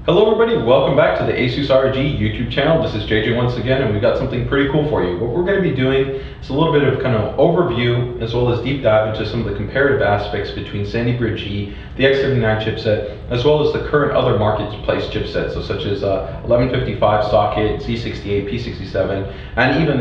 Hello everybody, welcome back to the ASUS ROG YouTube channel. This is JJ once again, and we've got something pretty cool for you. What we're going to be doing is a little bit of kind of overview as well as deep dive into some of the comparative aspects between Sandy Bridge E, the X79 chipset, as well as the current other marketplace chipsets, so such as 1155 socket, Z68, P67, and even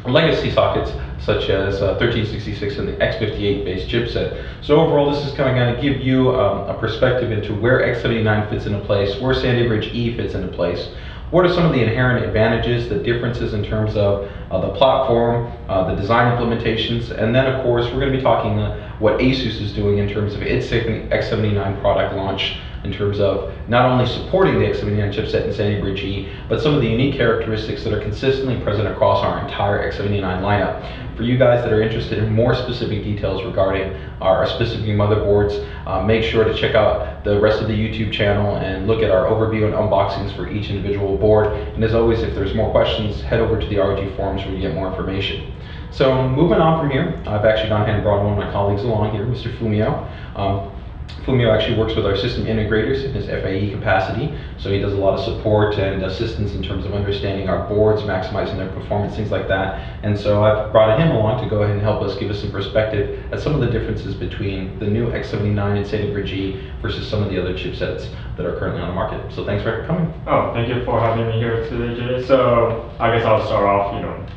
legacy sockets such as 1366 and the X58 based chipset. So overall, this is kind of going to give you a perspective into where X79 fits into place, where Sandy Bridge E fits into place, what are some of the inherent advantages, the differences in terms of the platform, the design implementations, and then of course we're going to be talking what ASUS is doing in terms of its X79 product launch, in terms of not only supporting the X79 chipset in Sandy Bridge E, but some of the unique characteristics that are consistently present across our entire X79 lineup. For you guys that are interested in more specific details regarding our specific motherboards, make sure to check out the rest of the YouTube channel and look at our overview and unboxings for each individual board. And as always, if there's more questions, head over to the ROG forums where you get more information. So moving on from here, I've actually gone ahead and brought one of my colleagues along here, Mr. Fumio. Fumio actually works with our system integrators in his FAE capacity, so he does a lot of support and assistance in terms of understanding our boards, maximizing their performance, things like that. And so I've brought him along to go ahead and help us give us some perspective at some of the differences between the new X79 and Sandy Bridge E versus some of the other chipsets that are currently on the market. So thanks for coming. Oh, thank you for having me here today, Jay. So I guess I'll start off,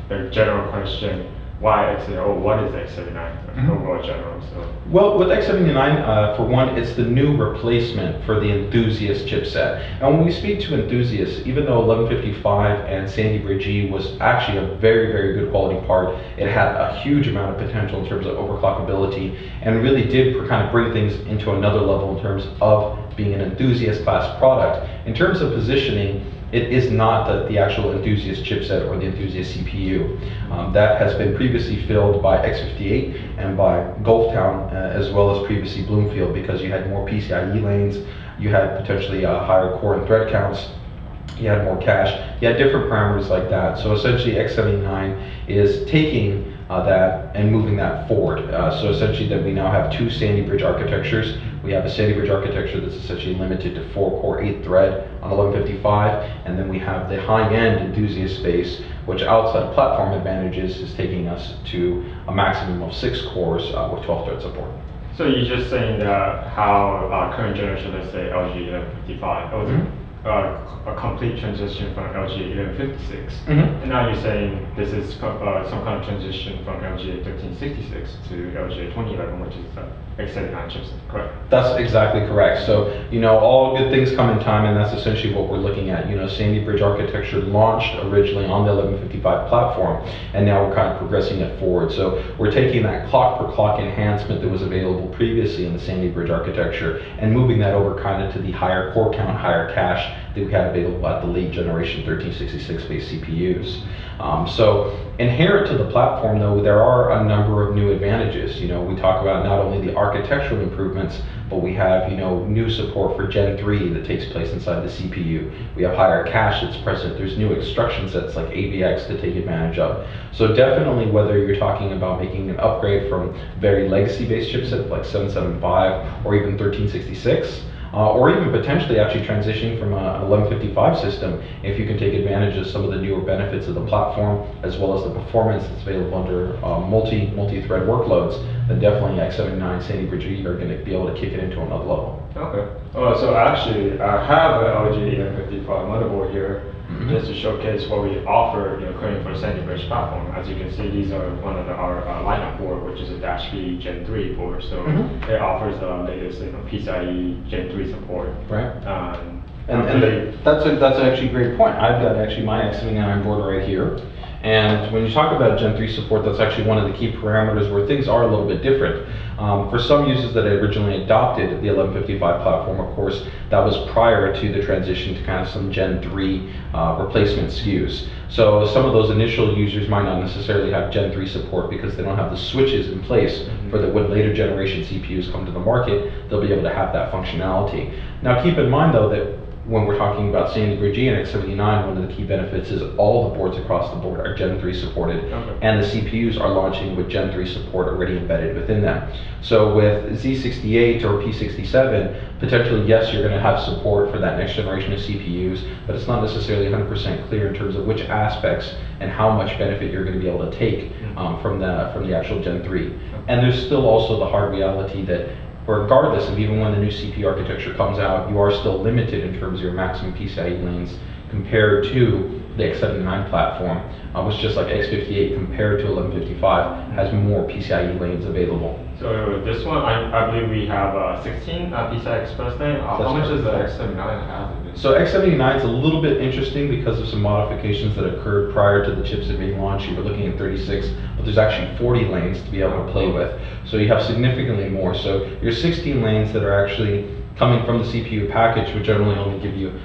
the general question. Why X79, or what is X79 overall general? Well, with X79, for one, it's the new replacement for the enthusiast chipset. And when we speak to enthusiasts, even though 1155 and Sandy Bridge E was actually a very, very good quality part, it had a huge amount of potential in terms of overclockability and really did kind of bring things into another level in terms of being an enthusiast class product. In terms of positioning, it is not the actual enthusiast chipset or the enthusiast CPU. That has been previously filled by X58 and by Gulftown, as well as previously Bloomfield, because you had more PCIe lanes, you had potentially higher core and thread counts, you had more cache, you had different parameters like that. So essentially X79 is taking that and moving that forward. So essentially that we now have two Sandy Bridge architectures. We have a Sandy Bridge architecture that's essentially limited to 4-core 8-thread on 1155, and then we have the high-end enthusiast space, which outside of platform advantages is taking us to a maximum of 6 cores with 12-thread support. So you're just saying that how current generation, let's say LG 1155, it was a complete transition from LG 1156, and now you're saying this is some kind of transition from LG 1366 to LG 2011, which is the X79 chipset, correct? That's exactly correct. So, all good things come in time, and that's essentially what we're looking at. Sandy Bridge architecture launched originally on the 1155 platform, and now we're kind of progressing it forward. So we're taking that clock per clock enhancement that was available previously in the Sandy Bridge architecture and moving that over kind of to the higher core count, higher cache that we had available at the late generation 1366 based CPUs. So inherent to the platform, though, there are a number of new advantages. We talk about not only the architectural improvements, but we have new support for Gen 3 that takes place inside the CPU. We have higher cache that's present. There's new instruction sets like AVX to take advantage of. So definitely, whether you're talking about making an upgrade from very legacy-based chipsets like 775 or even 1366, or even potentially actually transitioning from an 1155 system, if you can take advantage of some of the newer benefits of the platform, as well as the performance that's available under multi-thread workloads, then definitely X79 Sandy Bridge E are going to be able to kick it into another level. Okay. So actually, I have an LG 1155 motherboard here, just to showcase what we offer currently for the Sandy Bridge platform. As you can see, these are one of our lineup board, which is a -B Gen 3 board. So it offers the latest PCIe Gen 3 support. Right. And that's actually a great point. I've got actually my X79 board right here. And when you talk about Gen 3 support, that's actually one of the key parameters where things are a little bit different. For some users that originally adopted the 1155 platform, of course, that was prior to the transition to kind of some Gen 3 replacement SKUs. So some of those initial users might not necessarily have Gen 3 support because they don't have the switches in place for that when later generation CPUs come to the market, they'll be able to have that functionality. Now keep in mind though that when we're talking about standard G and X79, one of the key benefits is all the boards across the board are Gen 3 supported, and the CPUs are launching with Gen 3 support already embedded within them. So with Z68 or P67, potentially yes, you're going to have support for that next generation of CPUs, but it's not necessarily 100% clear in terms of which aspects and how much benefit you're going to be able to take from the actual Gen 3. And there's still also the hard reality that regardless of even when the new CPU architecture comes out, you are still limited in terms of your maximum PCIe lanes compared to the X79 platform, which just like X58 compared to 1155 has more PCIe lanes available. So this one, I believe we have 16 PCI Express lane. How much does the X79 have? So X79 is a little bit interesting because of some modifications that occurred prior to the chipset being launched. You were looking at 36, but there's actually 40 lanes to be able to play with. So you have significantly more. So your 16 lanes that are actually coming from the CPU package would generally only give you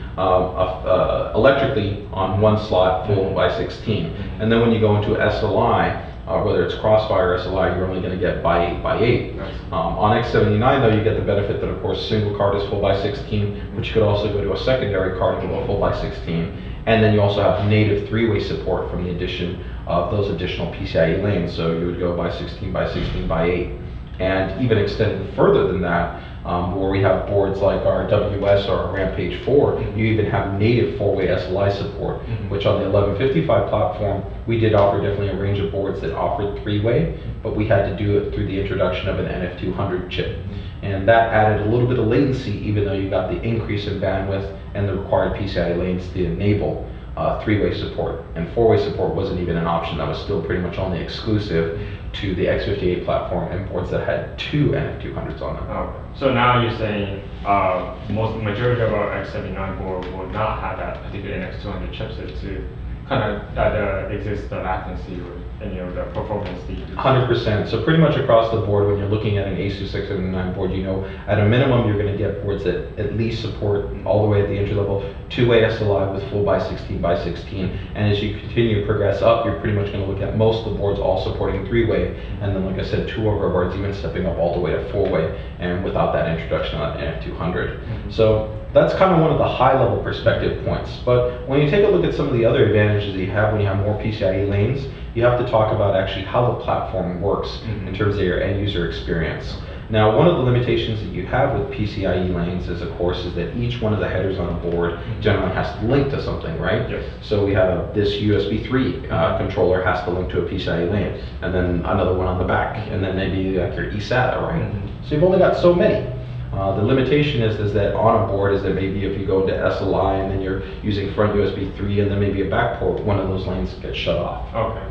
electrically on one slot full by 16. And then when you go into SLI, whether it's CrossFire SLI, you're only going to get by 8 by 8. Nice. On X79 though, you get the benefit that of course single card is full by 16, but you could also go to a secondary card and go full by 16. And then you also have native 3-way support from the addition of those additional PCIe lanes. So you would go by 16 by 16 by 8. And even extended further than that, where we have boards like our WS or our Rampage 4, you even have native 4-way SLI support, which on the 1155 platform, we did offer definitely a range of boards that offered 3-way, but we had to do it through the introduction of an NF200 chip. And that added a little bit of latency, even though you got the increase in bandwidth and the required PCIe lanes to enable 3-way support. And 4-way support wasn't even an option. That was still pretty much only exclusive to the X58 platform and boards that had 2 NF200s on them. Okay. So now you're saying majority of our X79 board will not have that particular NX200 chipset to kind of exist the latency or any of the performance needs. 100%. So pretty much across the board, when you're looking at an ASUS X79 board, you know at a minimum you're going to get boards that at least support all the way at the entry level 2-way SLI with full by 16 by 16. And as you continue to progress up, you're pretty much going to look at most of the boards all supporting 3-way. And then, like I said, 2 of our boards even stepping up all the way to 4-way, and without that introduction of that NF200. So that's kind of one of the high-level perspective points. But when you take a look at some of the other advantages that you have when you have more PCIe lanes, you have to talk about actually how the platform works in terms of your end user experience. Now, one of the limitations that you have with PCIe lanes is, of course, is that each one of the headers on a board generally has to link to something, right? Yes. So we have this USB 3 controller has to link to a PCIe lane, and then another one on the back, and then maybe like your eSATA, right? So you've only got so many. The limitation is that on a board is that maybe if you go into SLI and then you're using front USB 3 and then maybe a back port, one of those lanes gets shut off. Okay.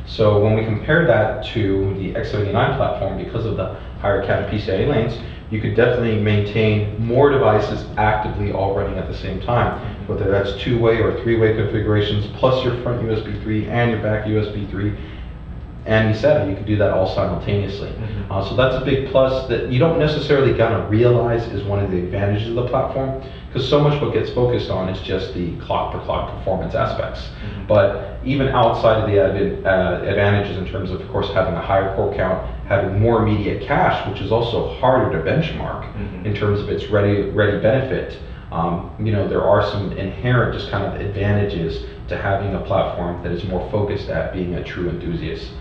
So when we compare that to the X79 platform, because of the higher count of PCIe lanes, you could definitely maintain more devices actively all running at the same time, whether that's 2-way or 3-way configurations, plus your front USB 3 and your back USB 3. And eSATA, you can do that all simultaneously. So that's a big plus that you don't necessarily kind of realize is one of the advantages of the platform, because so much what gets focused on is just the clock per clock performance aspects. But even outside of the advantages in terms of course, having a higher core count, having more immediate cache, which is also harder to benchmark in terms of its ready benefit, you know, there are some inherent just kind of advantages to having a platform that is more focused at being a true enthusiast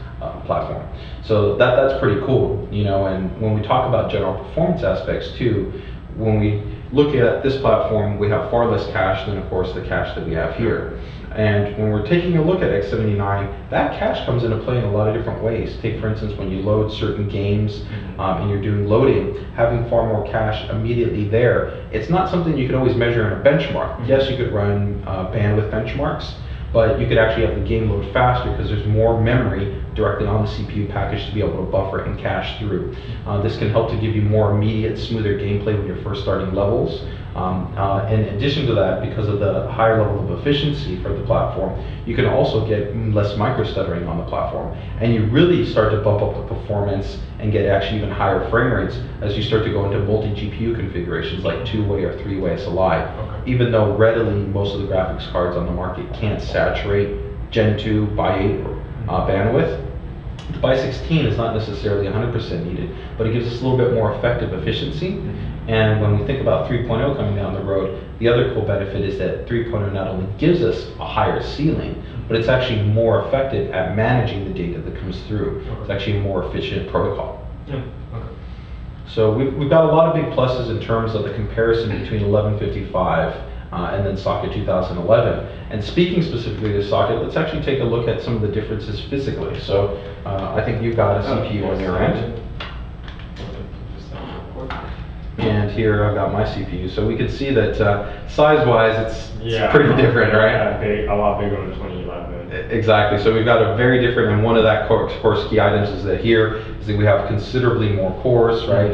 platform. So that's pretty cool, you know. And when we talk about general performance aspects too, when we look at this platform, we have far less cache than, of course, the cache that we have here. And when we're taking a look at X79, that cache comes into play in a lot of different ways. Take, for instance, when you load certain games and you're doing loading, having far more cache immediately there, it's not something you can always measure in a benchmark. Yes, you could run bandwidth benchmarks, but you could actually have the game load faster because there's more memory directly on the CPU package to be able to buffer and cache through. This can help to give you more immediate, smoother gameplay when you're first starting levels. In addition to that, because of the higher level of efficiency for the platform, you can also get less micro-stuttering on the platform. And you really start to bump up the performance and get actually even higher frame rates as you start to go into multi-GPU configurations like 2-way or 3-way SLI. Even though readily most of the graphics cards on the market can't saturate Gen 2 by 8 bandwidth, the by 16 is not necessarily 100% needed, but it gives us a little bit more effective efficiency. And when we think about 3.0 coming down the road, the other cool benefit is that 3.0 not only gives us a higher ceiling, but it's actually more effective at managing the data that comes through. Okay. It's actually a more efficient protocol. Yeah. Okay. So we've got a lot of big pluses in terms of the comparison between 1155 and then socket 2011. And speaking specifically to socket, let's actually take a look at some of the differences physically. So I think you've got a CPU on your end. And here I've got my CPU. So we can see that size-wise, it's pretty different, right? A lot bigger than 2011. Exactly. So we've got a very different, and one of that course key items is that here is that we have considerably more cores, right?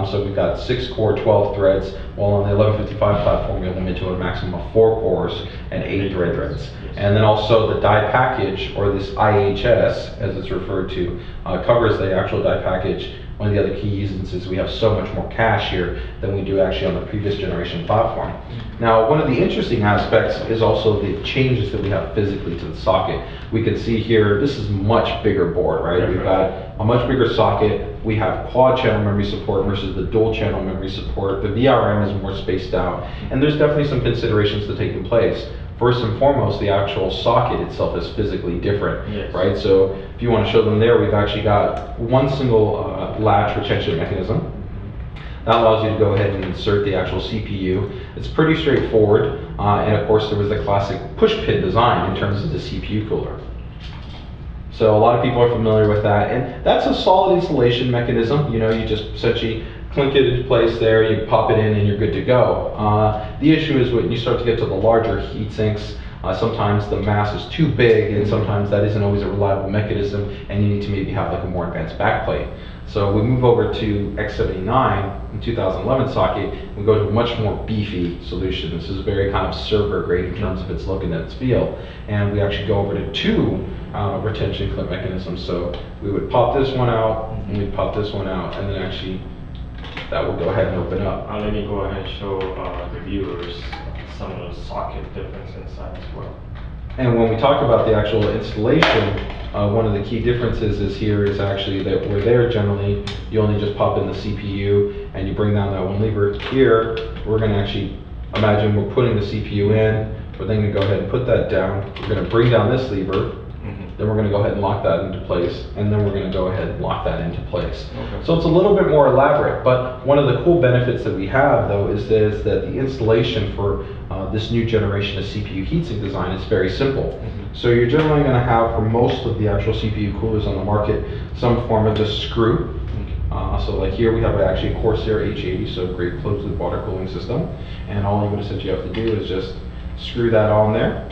So we've got 6 core, 12 threads, while on the 1155 platform we're limited to a maximum of 4 cores and 8 threads. And then also the die package, or this IHS, as it's referred to, covers the actual die package. One of the other key reasons is we have so much more cache here than we do actually on the previous generation platform. Now, one of the interesting aspects is also the changes that we have physically to the socket. We can see here, this is much bigger board, right? We've got a much bigger socket. We have quad channel memory support versus the dual channel memory support. The VRM is more spaced out, and there's definitely some considerations to take in place. First and foremost, the actual socket itself is physically different, right? So if you want to show them there, we've actually got one single latch retention mechanism. That allows you to go ahead and insert the actual CPU. It's pretty straightforward, and of course there was the classic push pin design in terms of the CPU cooler. So a lot of people are familiar with that, and that's a solid installation mechanism. You know, you just essentially clink it into place there, you pop it in, and you're good to go. The issue is when you start to get to the larger heat sinks, sometimes the mass is too big, and sometimes that isn't always a reliable mechanism, and you need to maybe have like a more advanced backplate. So we move over to X79 in 2011 socket, we go to a much more beefy solution. This is very kind of server grade in terms of its look and its feel, and we actually go over to 2 retention clip mechanisms. So we would pop this one out, and we'd pop this one out, and then actually that will go ahead and open up. Let me go ahead and show the viewers some of the socket difference inside as well. And when we talk about the actual installation, one of the key differences is here is actually that where there generally, you only just pop in the CPU and you bring down that one lever. Here, we're going to actually imagine we're putting the CPU in, we're then going to go ahead and put that down. We're going to bring down this lever. Then we're going to go ahead and lock that into place, and then we're going to go ahead and lock that into place. Okay. So it's a little bit more elaborate, but one of the cool benefits that we have though is that the installation for this new generation of CPU heatsink design is very simple. So you're generally going to have, for most of the actual CPU coolers on the market, some form of this screw. So like here we have actually a Corsair H80, so a great closed loop water cooling system, and all you essentially have to do is just screw that on there.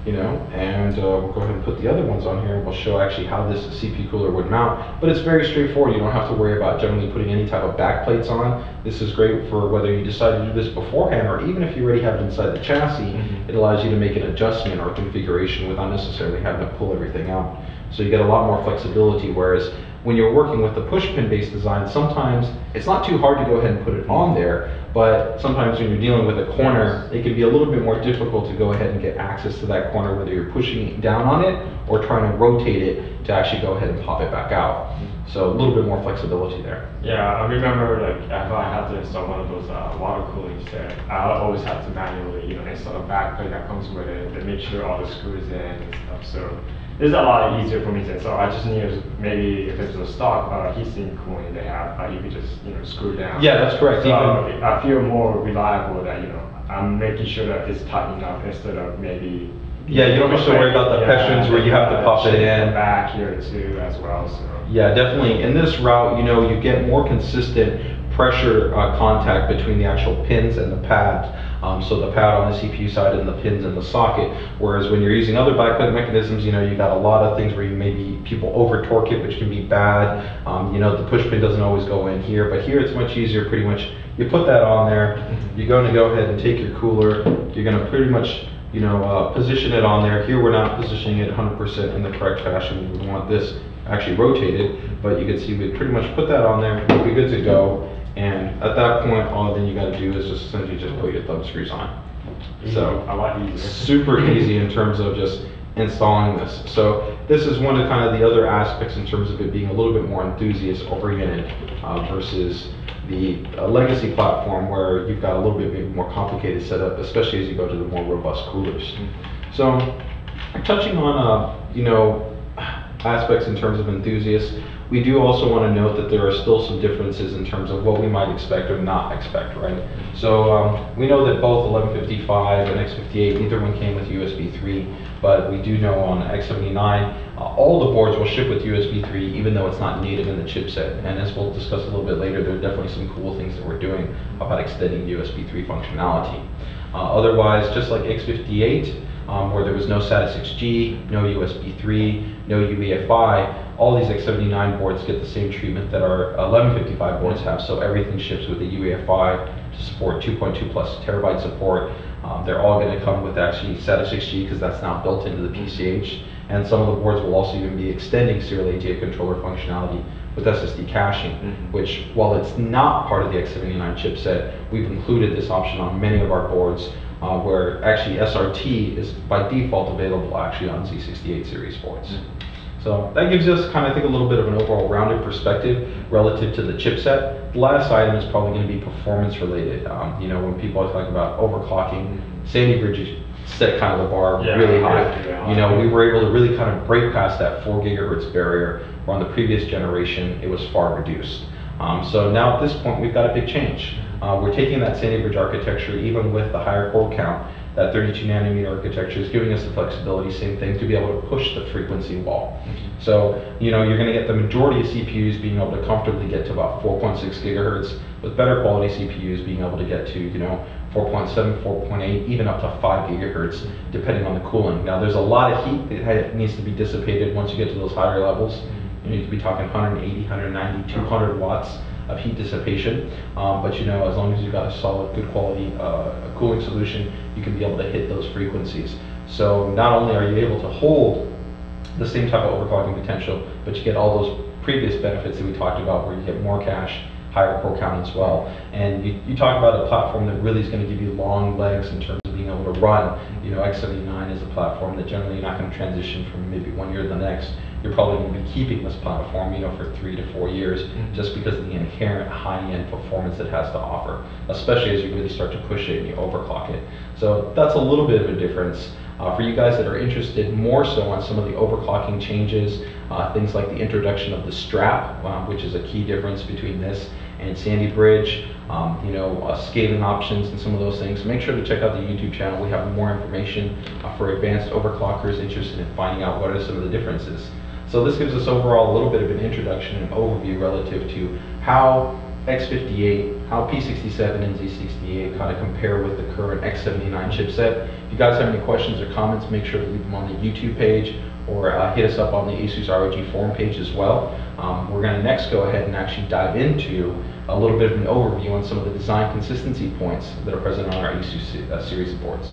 You know, and we'll go ahead and put the other ones on here, and we'll show actually how this CPU cooler would mount. But it's very straightforward. You don't have to worry about generally putting any type of back plates on. This is great for whether you decide to do this beforehand, or even if you already have it inside the chassis, it allows you to make an adjustment or configuration without necessarily having to pull everything out. So you get a lot more flexibility, whereas when you're working with the push pin based design, sometimes it's not too hard to go ahead and put it on there, but sometimes when you're dealing with a corner, it can be a little bit more difficult to go ahead and get access to that corner, whether you're pushing down on it or trying to rotate it to actually go ahead and pop it back out. So a little bit more flexibility there. Yeah, I remember like if I had to install one of those water cooling sets, I always have to manually, install a backplate that comes with it and make sure all the screws in and stuff. So it's a lot easier for me to install. I just need maybe if it's a stock heatsink cooling they have, you could just screw down. Yeah, that's correct. So I feel more reliable that I'm making sure that it's tight enough instead of maybe. Yeah, you don't have to worry about the pressures where you have to pop it in. Back here too as well. So. Yeah, definitely. In this route, you get more consistent pressure contact between the actual pins and the pads. So the pad on the CPU side and the pins in the socket. Whereas when you're using other backplate mechanisms, you got a lot of things where people over torque it, which can be bad. The push pin doesn't always go in here, but here it's much easier. Pretty much, you put that on there. You're going to go ahead and take your cooler. You're going to pretty much position it on there. Here we're not positioning it 100% in the correct fashion. We want this actually rotated, but you can see we pretty much put that on there. We'll be good to go. And at that point, all then you got to do is just essentially just put your thumb screws on. So a lot easier. Super easy in terms of just installing this. So this is one of kind of the other aspects in terms of it being a little bit more enthusiast oriented versus the legacy platform where you've got a little bit maybe more complicated setup, especially as you go to the more robust coolers. So touching on aspects in terms of enthusiasts, we do also want to note that there are still some differences in terms of what we might expect or not expect, right? So we know that both 1155 and X58, neither one came with USB 3, but we do know on X79, all the boards will ship with USB 3, even though it's not native in the chipset. And as we'll discuss a little bit later, there are definitely some cool things that we're doing about extending USB 3 functionality. Otherwise, just like X58, where there was no SATA 6G, no USB 3, no UEFI, all these X79 boards get the same treatment that our 1155 boards have. So everything ships with the UEFI to support 2.2 plus terabyte support. They're all going to come with actually SATA 6G because that's now built into the PCH. And some of the boards will also even be extending serial ATA controller functionality with SSD caching, which while it's not part of the X79 chipset, we've included this option on many of our boards where actually SRT is by default available actually on Z68 series boards. So that gives us kind of, I think, a little bit of an overall rounded perspective relative to the chipset. The last item is probably going to be performance related. When people are talking about overclocking, Sandy Bridge set kind of the bar really high. We were able to really kind of break past that 4 gigahertz barrier, where on the previous generation it was far reduced. So now at this point we've got a big change. We're taking that Sandy Bridge architecture, even with the higher core count, that 32 nanometer architecture is giving us the flexibility, same thing, to be able to push the frequency wall. So, you're going to get the majority of CPUs being able to comfortably get to about 4.6 gigahertz, with better quality CPUs being able to get to, 4.7, 4.8, even up to 5 gigahertz, depending on the cooling. Now, there's a lot of heat that needs to be dissipated once you get to those higher levels. You need to be talking 180, 190, 200 watts of heat dissipation, but as long as you've got a solid, good quality cooling solution, you can be able to hit those frequencies. So not only are you able to hold the same type of overclocking potential, but you get all those previous benefits that we talked about, where you get more cache, higher core count as well. And you talk about a platform that really is going to give you long legs in terms of being able to run. X79 is a platform that generally you're not going to transition from maybe 1 year to the next. You're probably going to be keeping this platform, for 3 to 4 years, just because of the inherent high-end performance it has to offer, especially as you really start to push it and you overclock it. So that's a little bit of a difference. For you guys that are interested more so on some of the overclocking changes, things like the introduction of the strap, which is a key difference between this and Sandy Bridge, scaling options and some of those things, make sure to check out the YouTube channel. We have more information for advanced overclockers interested in finding out what are some of the differences. So this gives us overall a little bit of an introduction and overview relative to how X58, how P67 and Z68 kind of compare with the current X79 chipset. If you guys have any questions or comments, make sure to leave them on the YouTube page or hit us up on the ASUS ROG forum page as well. We're going to next go ahead and actually dive into a little bit of an overview on some of the design consistency points that are present on our ASUS series of boards.